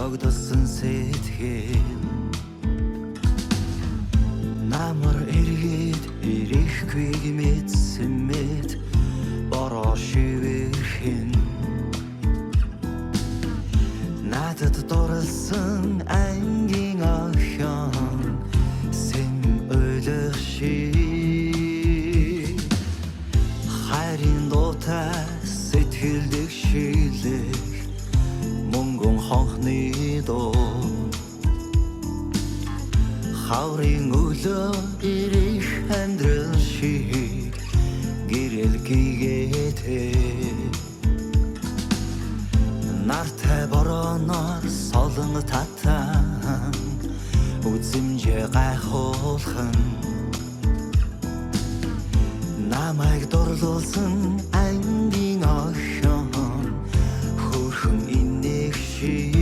тогтсон сэтгэл намар эргээд ирэхгүй мэдсэн мэд бороо шивэрхэн надад дурлсан ангийн охин сэн ойлох шиг хайрын дуутай сэтгэлдэг шилэх мөнгөн хонхны дуу хаврын өглөө ирэх амьдрал шиг гэрэл гигээтэй нартай бороноор солон татан үзэмжээ гайхуулхан намайг дурлуулсан ангийн охин хөөрхөн инех шиг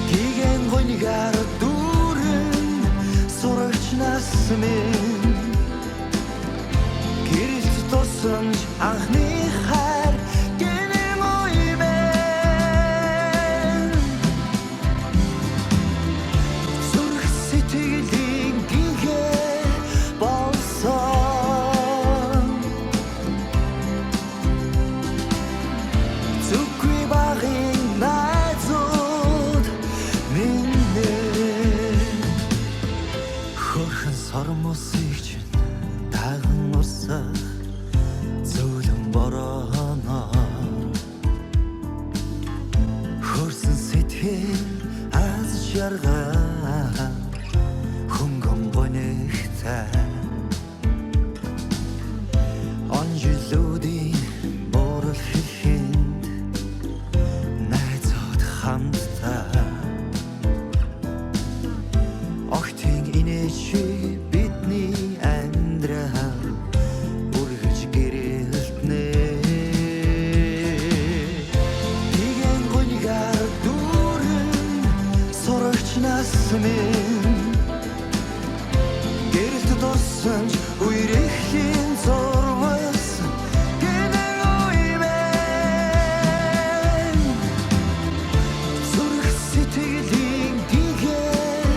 гиген гоньгаар дүүрэн сурагч нас минь гэрэлт туссан анхны хайр гинэн ой бэн зүрх сэтгэлийн гинхээ болсон зүггүй багын найзууд минь хөрхөн сормосыг чинь таган урсах зөөлөн борооноор хөрсөн сэтгэл аз жаргал хөнгөн гонигтай он жилүүдийн борол хэлхэнд найзууд хамтдаа огтын инээчи бидний амьдрал үргэлж гэрэлтнэ igen гоньгаар дүүрэн сурагч нас минь гэрэлт туссан үерэхлийн зурвас гинэн ой бэн зүрх сэтгэлийн гинхээ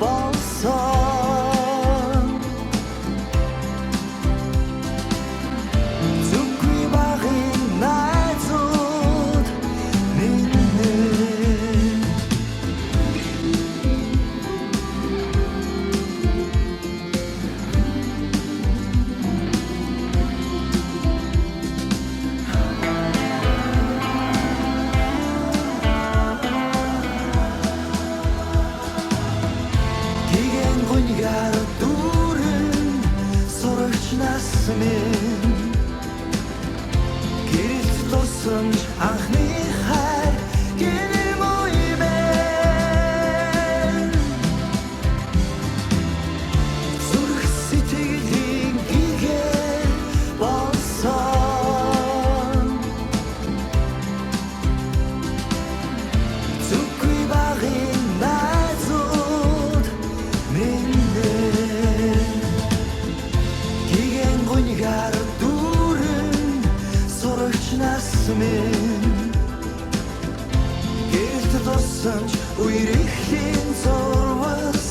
болсон зүггүй багын найзууд минь igen гоньгаар дүүрэн сурагч нас минь гэрэлт туссан анхны хайр гинэн ой бэн зүрх сэтгэлийн гинхээ болсон зүггүй багын найзууд минь igen гоньгаар дүүрэн сурагч нас минь гэрэлт туссан үерэхлийн зурвас